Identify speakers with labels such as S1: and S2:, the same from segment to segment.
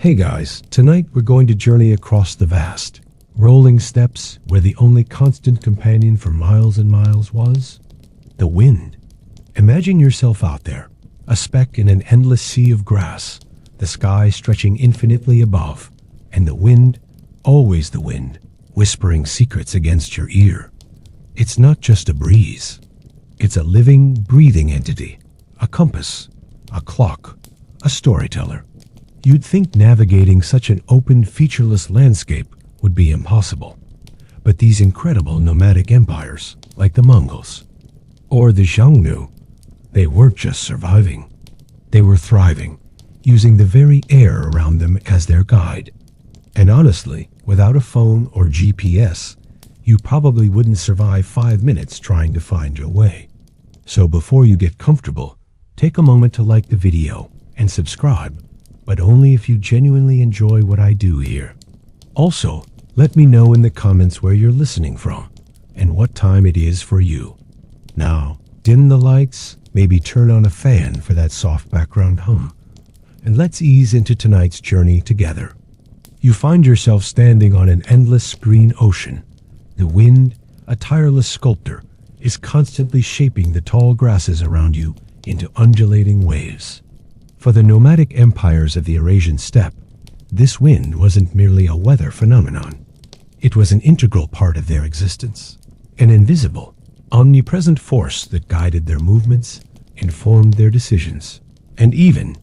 S1: Hey guys, tonight we're going to journey across the vast, rolling steppes where the only constant companion for miles and miles was the wind. Imagine yourself out there, a speck in an endless sea of grass, the sky stretching infinitely above, and the wind, always the wind, whispering secrets against your ear. It's not just a breeze. It's a living, breathing entity, a compass, a clock, a storyteller. You'd think navigating such an open, featureless landscape would be impossible. But these incredible nomadic empires, like the Mongols or the Xiongnu, they weren't just surviving. They were thriving, using the very air around them as their guide. And honestly, without a phone or GPS, you probably wouldn't survive 5 minutes trying to find your way. So before you get comfortable, take a moment to like the video and subscribe, but only if you genuinely enjoy what I do here. Also, let me know in the comments where you're listening from and what time it is for you. Now, dim the lights, maybe turn on a fan for that soft background hum, and let's ease into tonight's journey together. You find yourself standing on an endless green ocean. The wind, a tireless sculptor, is constantly shaping the tall grasses around you into undulating waves. For the nomadic empires of the Eurasian steppe, this wind wasn't merely a weather phenomenon. It was an integral part of their existence, an invisible, omnipresent force that guided their movements, informed their decisions, and even,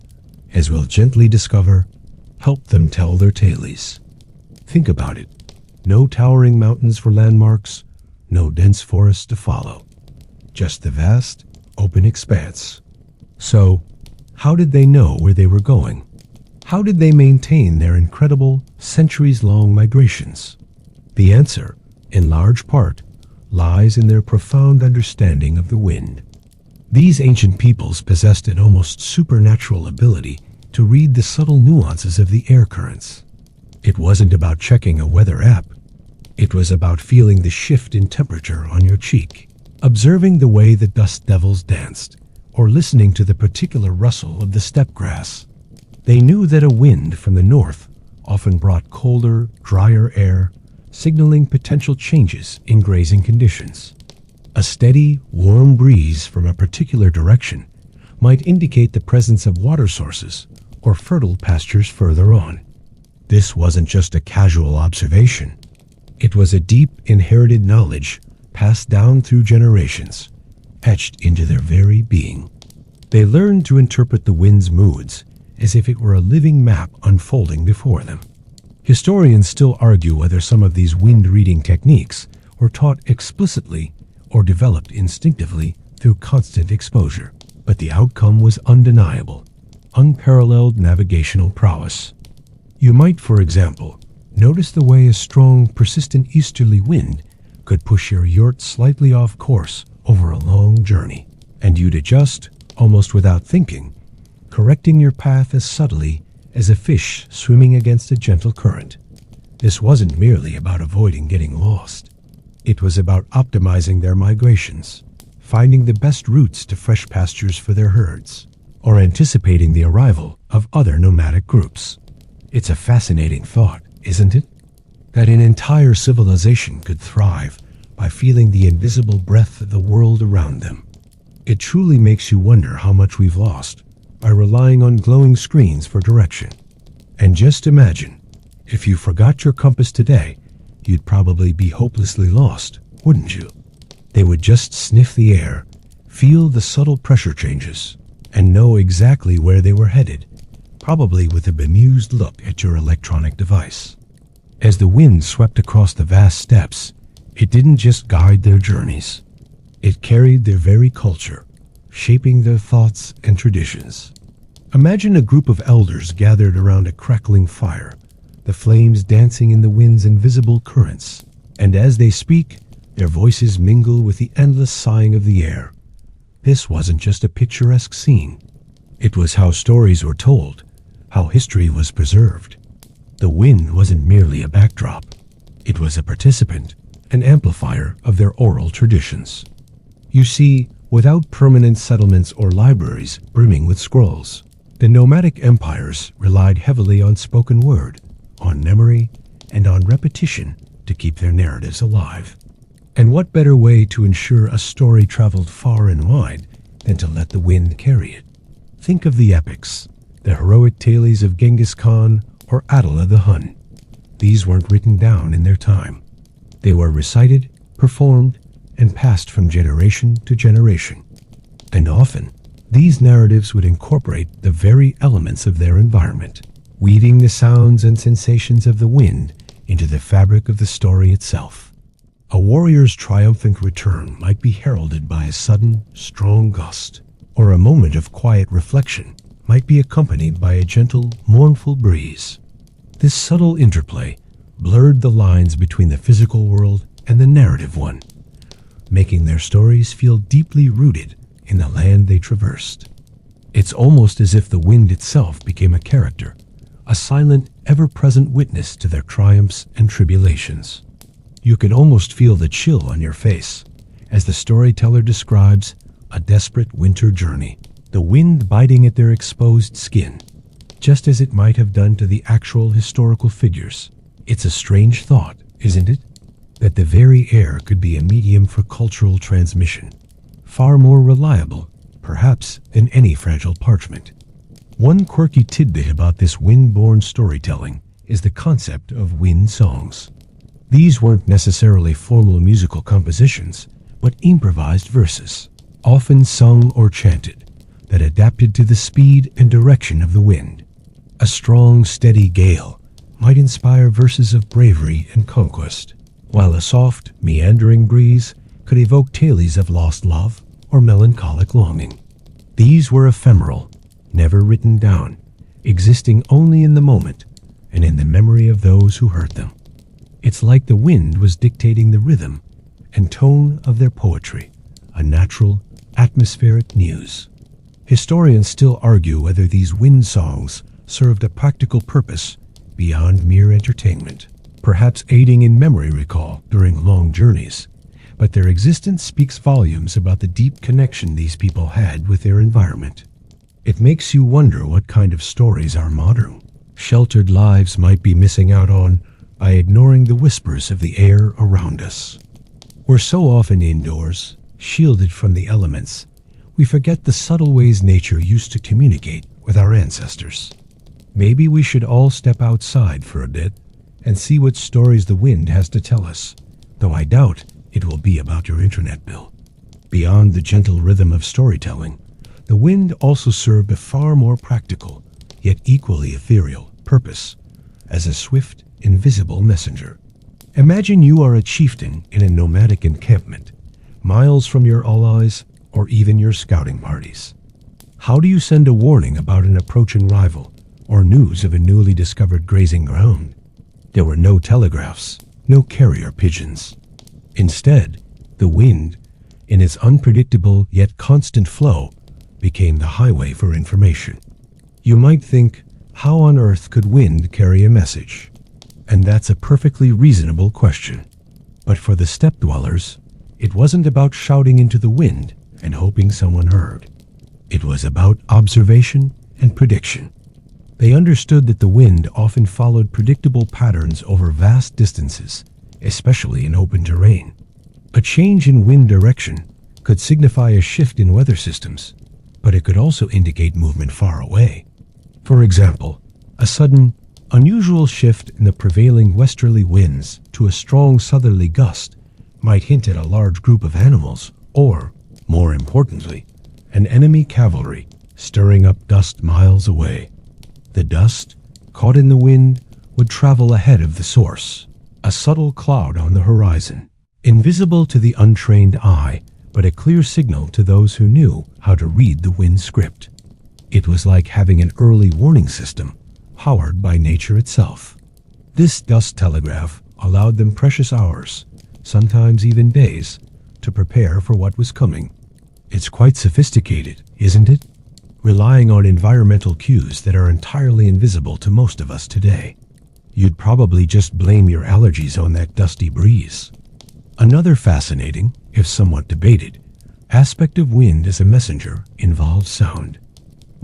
S1: as we'll gently discover, helped them tell their tales. Think about it. No towering mountains for landmarks, no dense forests to follow. Just the vast, open expanse. So, how did they know where they were going? How did they maintain their incredible, centuries-long migrations? The answer, in large part, lies in their profound understanding of the wind. These ancient peoples possessed an almost supernatural ability to read the subtle nuances of the air currents. It wasn't about checking a weather app. It was about feeling the shift in temperature on your cheek, observing the way the dust devils danced, or listening to the particular rustle of the steppe grass. They knew that a wind from the north often brought colder, drier air, signaling potential changes in grazing conditions. A steady, warm breeze from a particular direction might indicate the presence of water sources or fertile pastures further on. This wasn't just a casual observation. It was a deep, inherited knowledge passed down through generations, etched into their very being. They learned to interpret the wind's moods as if it were a living map unfolding before them. Historians still argue whether some of these wind-reading techniques were taught explicitly or developed instinctively through constant exposure, but the outcome was undeniable, unparalleled navigational prowess. You might, for example, notice the way a strong, persistent easterly wind could push your yurt slightly off course over a long journey, and you'd adjust, almost without thinking, correcting your path as subtly as a fish swimming against a gentle current. This wasn't merely about avoiding getting lost. It was about optimizing their migrations, finding the best routes to fresh pastures for their herds, or anticipating the arrival of other nomadic groups. It's a fascinating thought, isn't it? That an entire civilization could thrive by feeling the invisible breath of the world around them. It truly makes you wonder how much we've lost by relying on glowing screens for direction. And just imagine, if you forgot your compass today, you'd probably be hopelessly lost, wouldn't you? They would just sniff the air, feel the subtle pressure changes, and know exactly where they were headed, probably with a bemused look at your electronic device. As the wind swept across the vast steppes, it didn't just guide their journeys. It carried their very culture, shaping their thoughts and traditions. Imagine a group of elders gathered around a crackling fire, the flames dancing in the wind's invisible currents, and as they speak, their voices mingle with the endless sighing of the air. This wasn't just a picturesque scene. It was how stories were told, how history was preserved. The wind wasn't merely a backdrop. It was a participant, an amplifier of their oral traditions. You see, without permanent settlements or libraries brimming with scrolls, The nomadic empires relied heavily on spoken word, on memory, and on repetition to keep their narratives alive. And what better way to ensure a story traveled far and wide than to let the wind carry it? Think of the epics, the heroic tales of Genghis Khan or Attila the Hun. These weren't written down in their time. They were recited, performed, and passed from generation to generation. And often, these narratives would incorporate the very elements of their environment, weaving the sounds and sensations of the wind into the fabric of the story itself. A warrior's triumphant return might be heralded by a sudden, strong gust, or a moment of quiet reflection might be accompanied by a gentle, mournful breeze. This subtle interplay blurred the lines between the physical world and the narrative one, making their stories feel deeply rooted in the land they traversed. It's almost as if the wind itself became a character, a silent, ever-present witness to their triumphs and tribulations. You can almost feel the chill on your face as the storyteller describes a desperate winter journey, the wind biting at their exposed skin, just as it might have done to the actual historical figures. It's a strange thought, isn't it? That the very air could be a medium for cultural transmission, far more reliable, perhaps, than any fragile parchment. One quirky tidbit about this wind-borne storytelling is the concept of wind songs. These weren't necessarily formal musical compositions, but improvised verses, often sung or chanted, that adapted to the speed and direction of the wind. A strong, steady gale might inspire verses of bravery and conquest, while a soft, meandering breeze could evoke tales of lost love or melancholic longing. These were ephemeral, never written down, existing only in the moment and in the memory of those who heard them. It's like the wind was dictating the rhythm and tone of their poetry, a natural, atmospheric muse. Historians still argue whether these wind songs served a practical purpose beyond mere entertainment, perhaps aiding in memory recall during long journeys, but their existence speaks volumes about the deep connection these people had with their environment. It makes you wonder what kind of stories our modern, sheltered lives might be missing out on by ignoring the whispers of the air around us. We're so often indoors, shielded from the elements, we forget the subtle ways nature used to communicate with our ancestors. Maybe we should all step outside for a bit and see what stories the wind has to tell us, though I doubt it will be about your internet bill. Beyond the gentle rhythm of storytelling, the wind also served a far more practical, yet equally ethereal, purpose as a swift, invisible messenger. Imagine you are a chieftain in a nomadic encampment, miles from your allies or even your scouting parties. How do you send a warning about an approaching rival or news of a newly discovered grazing ground? There were no telegraphs, no carrier pigeons. Instead, the wind, in its unpredictable yet constant flow, became the highway for information. You might think, how on earth could wind carry a message? And that's a perfectly reasonable question. But for the steppe dwellers, it wasn't about shouting into the wind and hoping someone heard. It was about observation and prediction. They understood that the wind often followed predictable patterns over vast distances, especially in open terrain. A change in wind direction could signify a shift in weather systems, but it could also indicate movement far away. For example, a sudden, unusual shift in the prevailing westerly winds to a strong southerly gust might hint at a large group of animals or, more importantly, an enemy cavalry stirring up dust miles away. The dust, caught in the wind, would travel ahead of the source, a subtle cloud on the horizon, invisible to the untrained eye, but a clear signal to those who knew how to read the wind script. It was like having an early warning system, powered by nature itself. This dust telegraph allowed them precious hours, sometimes even days, to prepare for what was coming. It's quite sophisticated, isn't it? Relying on environmental cues that are entirely invisible to most of us today. You'd probably just blame your allergies on that dusty breeze. Another fascinating, if somewhat debated, aspect of wind as a messenger involves sound.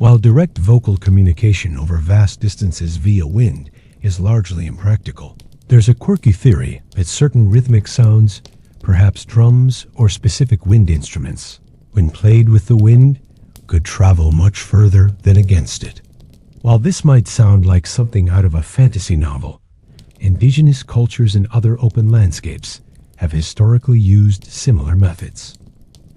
S1: While direct vocal communication over vast distances via wind is largely impractical, there's a quirky theory that certain rhythmic sounds, perhaps drums or specific wind instruments, when played with the wind, could travel much further than against it. While this might sound like something out of a fantasy novel, indigenous cultures in other open landscapes have historically used similar methods.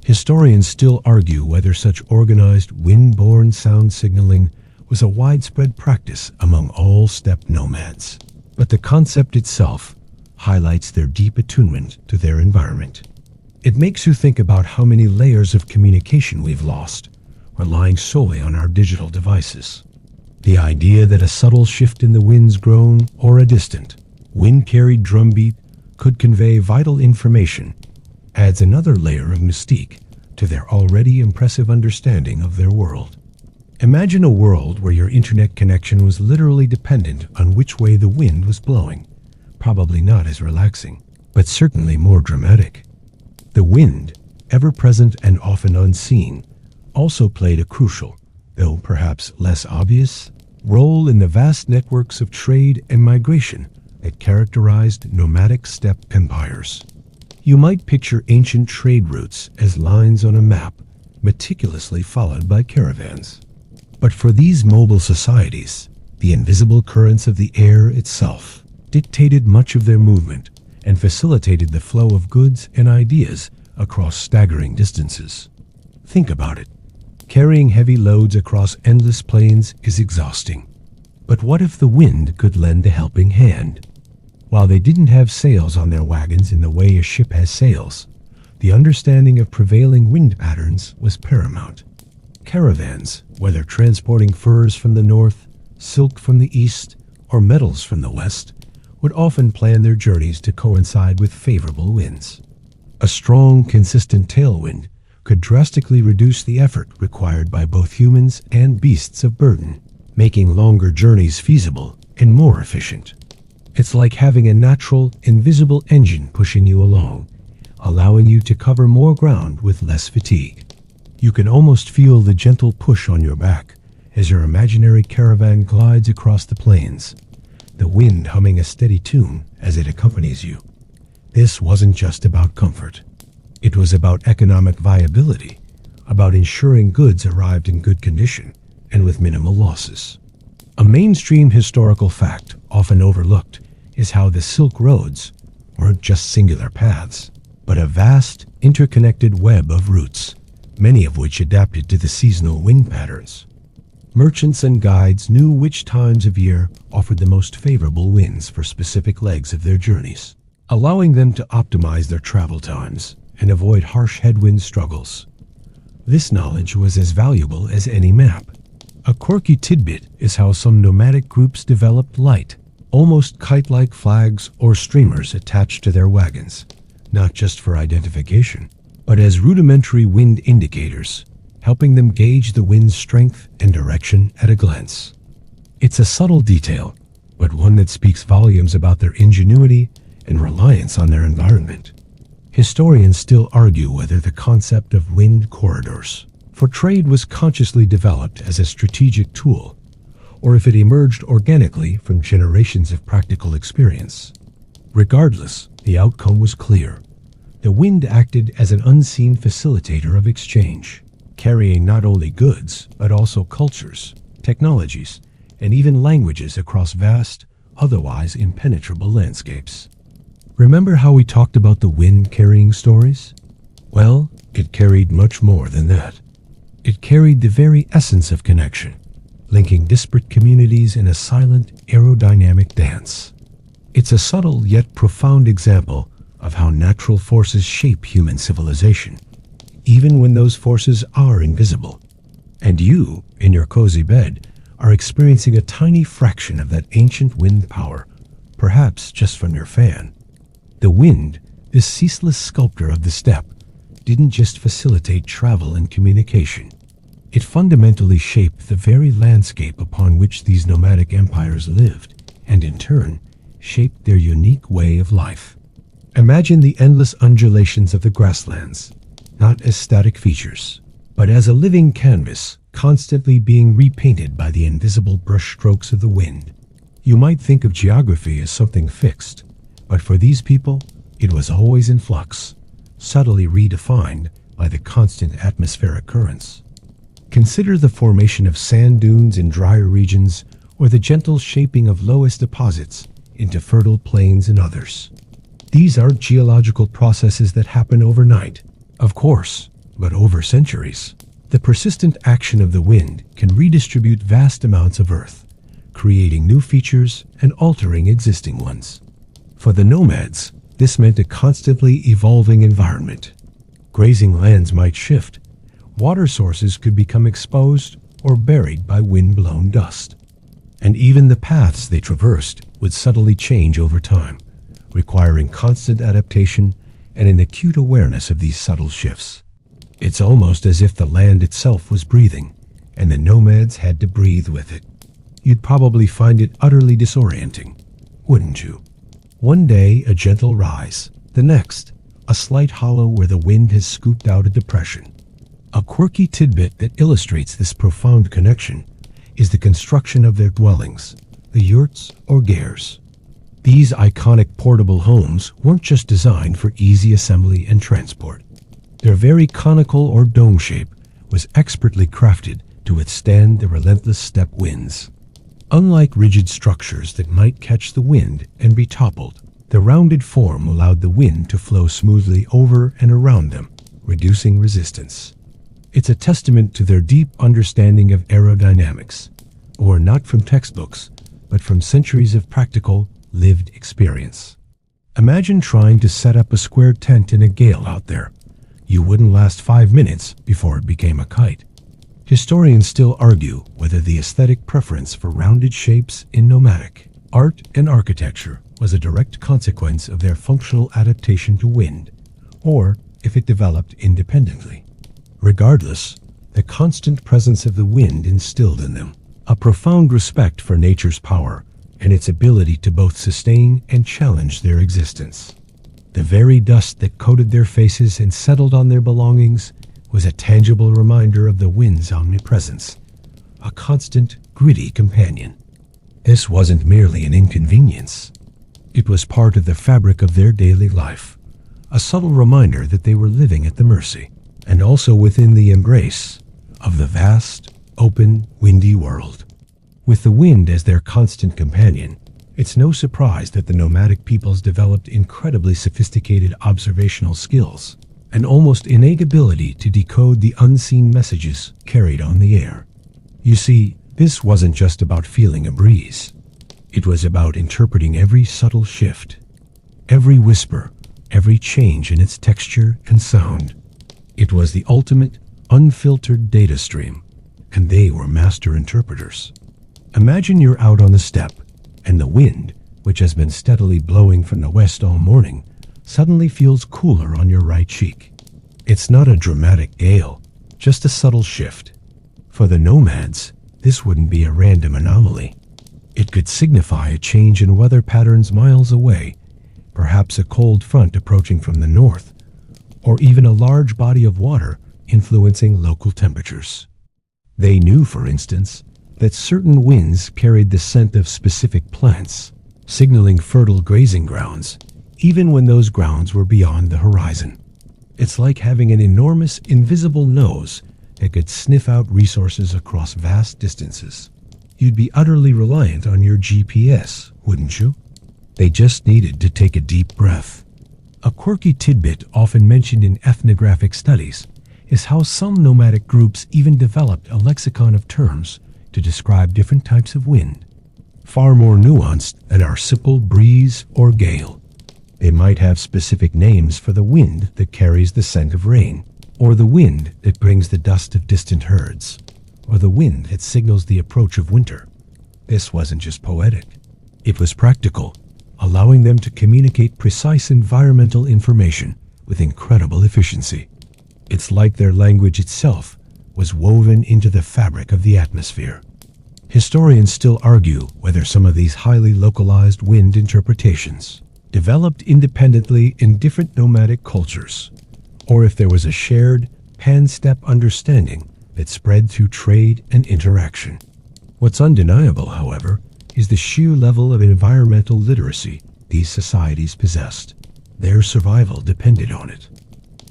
S1: Historians still argue whether such organized wind-borne sound signaling was a widespread practice among all steppe nomads, but the concept itself highlights their deep attunement to their environment. It makes you think about how many layers of communication we've lost, relying solely on our digital devices. The idea that a subtle shift in the wind's groan or a distant, wind-carried drumbeat could convey vital information adds another layer of mystique to their already impressive understanding of their world. Imagine a world where your internet connection was literally dependent on which way the wind was blowing. Probably not as relaxing, but certainly more dramatic. The wind, ever present and often unseen, also played a crucial, though perhaps less obvious, role in the vast networks of trade and migration that characterized nomadic steppe empires. You might picture ancient trade routes as lines on a map, meticulously followed by caravans. But for these mobile societies, the invisible currents of the air itself dictated much of their movement and facilitated the flow of goods and ideas across staggering distances. Think about it. Carrying heavy loads across endless plains is exhausting. But what if the wind could lend a helping hand? While they didn't have sails on their wagons in the way a ship has sails, the understanding of prevailing wind patterns was paramount. Caravans, whether transporting furs from the north, silk from the east, or metals from the west, would often plan their journeys to coincide with favorable winds. A strong, consistent tailwind could drastically reduce the effort required by both humans and beasts of burden, making longer journeys feasible and more efficient. It's like having a natural, invisible engine pushing you along, allowing you to cover more ground with less fatigue. You can almost feel the gentle push on your back as your imaginary caravan glides across the plains, the wind humming a steady tune as it accompanies you. This wasn't just about comfort. It was about economic viability, about ensuring goods arrived in good condition and with minimal losses. A mainstream historical fact often overlooked is how the Silk Roads weren't just singular paths, but a vast, interconnected web of routes, many of which adapted to the seasonal wind patterns. Merchants and guides knew which times of year offered the most favorable winds for specific legs of their journeys, allowing them to optimize their travel times and avoid harsh headwind struggles. This knowledge was as valuable as any map. A quirky tidbit is how some nomadic groups developed light, almost kite-like flags or streamers attached to their wagons, not just for identification, but as rudimentary wind indicators, helping them gauge the wind's strength and direction at a glance. It's a subtle detail, but one that speaks volumes about their ingenuity and reliance on their environment. Historians still argue whether the concept of wind corridors for trade was consciously developed as a strategic tool, or if it emerged organically from generations of practical experience. Regardless, the outcome was clear. The wind acted as an unseen facilitator of exchange, carrying not only goods, but also cultures, technologies, and even languages across vast, otherwise impenetrable landscapes. Remember how we talked about the wind carrying stories? Well, it carried much more than that. It carried the very essence of connection, linking disparate communities in a silent, aerodynamic dance. It's a subtle yet profound example of how natural forces shape human civilization, even when those forces are invisible. And you, in your cozy bed, are experiencing a tiny fraction of that ancient wind power, perhaps just from your fan. The wind, this ceaseless sculptor of the steppe, didn't just facilitate travel and communication. It fundamentally shaped the very landscape upon which these nomadic empires lived, and in turn, shaped their unique way of life. Imagine the endless undulations of the grasslands, not as static features, but as a living canvas constantly being repainted by the invisible brushstrokes of the wind. You might think of geography as something fixed, but for these people, it was always in flux, subtly redefined by the constant atmospheric currents. Consider the formation of sand dunes in drier regions or the gentle shaping of lowest deposits into fertile plains in others. These aren't geological processes that happen overnight, of course, but over centuries. The persistent action of the wind can redistribute vast amounts of earth, creating new features and altering existing ones. For the nomads, this meant a constantly evolving environment. Grazing lands might shift, water sources could become exposed or buried by wind-blown dust, and even the paths they traversed would subtly change over time, requiring constant adaptation and an acute awareness of these subtle shifts. It's almost as if the land itself was breathing, and the nomads had to breathe with it. You'd probably find it utterly disorienting, wouldn't you? One day, a gentle rise. The next, a slight hollow where the wind has scooped out a depression. A quirky tidbit that illustrates this profound connection is the construction of their dwellings, the yurts or gers. These iconic portable homes weren't just designed for easy assembly and transport. Their very conical or dome shape was expertly crafted to withstand the relentless steppe winds. Unlike rigid structures that might catch the wind and be toppled, the rounded form allowed the wind to flow smoothly over and around them, reducing resistance. It's a testament to their deep understanding of aerodynamics, or not from textbooks, but from centuries of practical, lived experience. Imagine trying to set up a square tent in a gale out there. You wouldn't last 5 minutes before it became a kite. Historians still argue whether the aesthetic preference for rounded shapes in nomadic art and architecture was a direct consequence of their functional adaptation to wind, or if it developed independently. Regardless, the constant presence of the wind instilled in them a profound respect for nature's power and its ability to both sustain and challenge their existence. The very dust that coated their faces and settled on their belongings was a tangible reminder of the wind's omnipresence, a constant, gritty companion. This wasn't merely an inconvenience. It was part of the fabric of their daily life, a subtle reminder that they were living at the mercy, and also within the embrace, of the vast, open, windy world. With the wind as their constant companion, it's no surprise that the nomadic peoples developed incredibly sophisticated observational skills, an almost innate ability to decode the unseen messages carried on the air. You see, this wasn't just about feeling a breeze. It was about interpreting every subtle shift, every whisper, every change in its texture and sound. It was the ultimate, unfiltered data stream, and they were master interpreters. Imagine you're out on the steppe, and the wind, which has been steadily blowing from the west all morning, suddenly feels cooler on your right cheek. It's not a dramatic gale, just a subtle shift. For the nomads, this wouldn't be a random anomaly. It could signify a change in weather patterns miles away, perhaps a cold front approaching from the north, or even a large body of water influencing local temperatures. They knew, for instance, that certain winds carried the scent of specific plants, signaling fertile grazing grounds, even when those grounds were beyond the horizon. It's like having an enormous, invisible nose that could sniff out resources across vast distances. You'd be utterly reliant on your GPS, wouldn't you? They just needed to take a deep breath. A quirky tidbit often mentioned in ethnographic studies is how some nomadic groups even developed a lexicon of terms to describe different types of wind, far more nuanced than our simple breeze or gale. They might have specific names for the wind that carries the scent of rain, or the wind that brings the dust of distant herds, or the wind that signals the approach of winter. This wasn't just poetic. It was practical, allowing them to communicate precise environmental information with incredible efficiency. It's like their language itself was woven into the fabric of the atmosphere. Historians still argue whether some of these highly localized wind interpretations developed independently in different nomadic cultures, or if there was a shared pan-steppe understanding that spread through trade and interaction. What's undeniable, however, is the sheer level of environmental literacy these societies possessed. Their survival depended on it.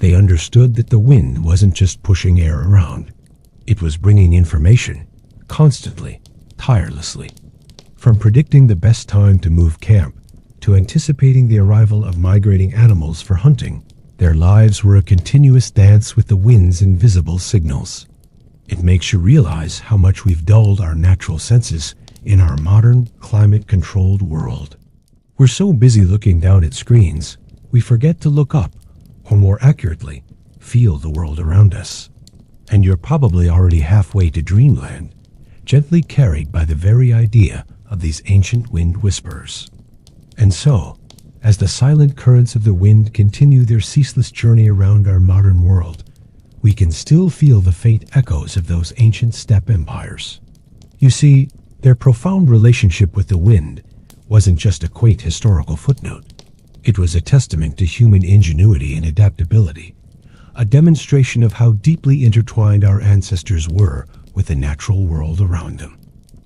S1: They understood that the wind wasn't just pushing air around. It was bringing information, constantly, tirelessly. From predicting the best time to move camp, to anticipating the arrival of migrating animals for hunting, their lives were a continuous dance with the wind's invisible signals. It makes you realize how much we've dulled our natural senses in our modern, climate-controlled world. We're so busy looking down at screens, we forget to look up, or more accurately, feel the world around us. And you're probably already halfway to dreamland, gently carried by the very idea of these ancient wind whispers. And so, as the silent currents of the wind continue their ceaseless journey around our modern world, we can still feel the faint echoes of those ancient steppe empires. You see, their profound relationship with the wind wasn't just a quaint historical footnote. It was a testament to human ingenuity and adaptability, a demonstration of how deeply intertwined our ancestors were with the natural world around them.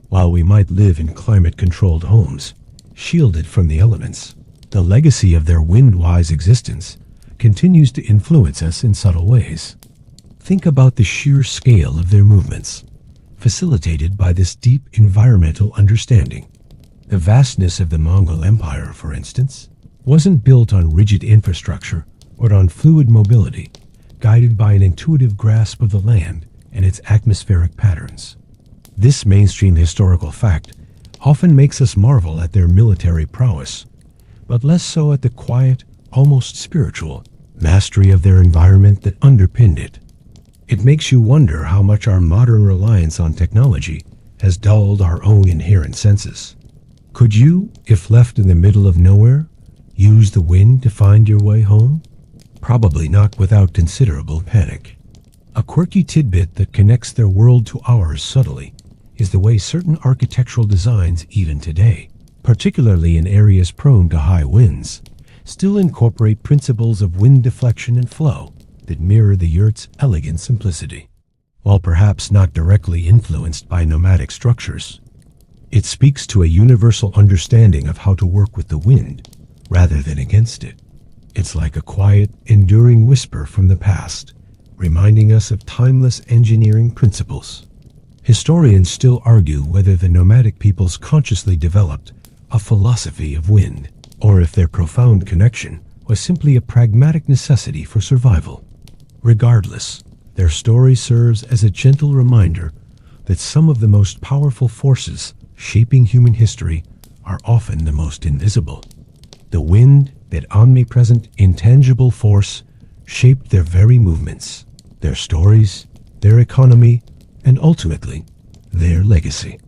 S1: While we might live in climate-controlled homes, shielded from the elements, the legacy of their wind-wise existence continues to influence us in subtle ways. Think about the sheer scale of their movements, facilitated by this deep environmental understanding. The vastness of the Mongol Empire, for instance, wasn't built on rigid infrastructure or on fluid mobility, guided by an intuitive grasp of the land and its atmospheric patterns. This mainstream historical fact often makes us marvel at their military prowess, but less so at the quiet, almost spiritual, mastery of their environment that underpinned it. It makes you wonder how much our modern reliance on technology has dulled our own inherent senses. Could you, if left in the middle of nowhere, use the wind to find your way home? Probably not without considerable panic. A quirky tidbit that connects their world to ours subtly is the way certain architectural designs even today, particularly in areas prone to high winds, still incorporate principles of wind deflection and flow that mirror the yurt's elegant simplicity. While perhaps not directly influenced by nomadic structures, it speaks to a universal understanding of how to work with the wind rather than against it. It's like a quiet, enduring whisper from the past, reminding us of timeless engineering principles. Historians still argue whether the nomadic peoples consciously developed a philosophy of wind, or if their profound connection was simply a pragmatic necessity for survival. Regardless, their story serves as a gentle reminder that some of the most powerful forces shaping human history are often the most invisible. The wind, that omnipresent, intangible force, shaped their very movements, their stories, their economy, and ultimately, their legacy.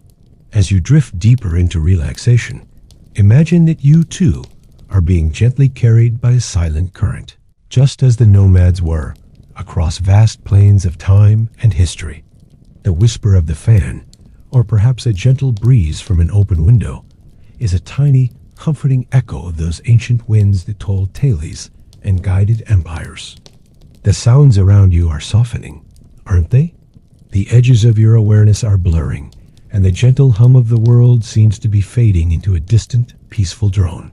S1: As you drift deeper into relaxation, imagine that you too are being gently carried by a silent current, just as the nomads were, across vast plains of time and history. The whisper of the fan, or perhaps a gentle breeze from an open window, is a tiny, comforting echo of those ancient winds that told tales and guided empires. The sounds around you are softening, aren't they? The edges of your awareness are blurring, and the gentle hum of the world seems to be fading into a distant, peaceful drone.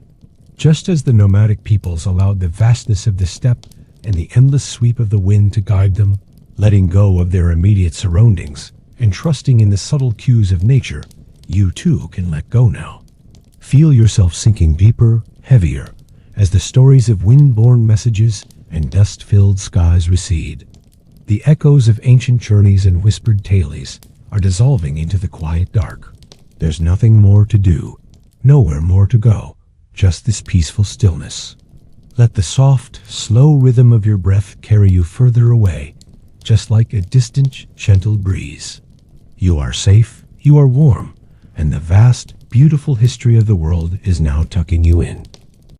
S1: Just as the nomadic peoples allowed the vastness of the steppe and the endless sweep of the wind to guide them, letting go of their immediate surroundings and trusting in the subtle cues of nature, you too can let go now. Feel yourself sinking deeper, heavier, as the stories of wind-borne messages and dust-filled skies recede. The echoes of ancient journeys and whispered tales are dissolving into the quiet dark. There's nothing more to do, nowhere more to go, just this peaceful stillness. Let the soft, slow rhythm of your breath carry you further away, just like a distant, gentle breeze. You are safe, you are warm, and the vast, beautiful history of the world is now tucking you in.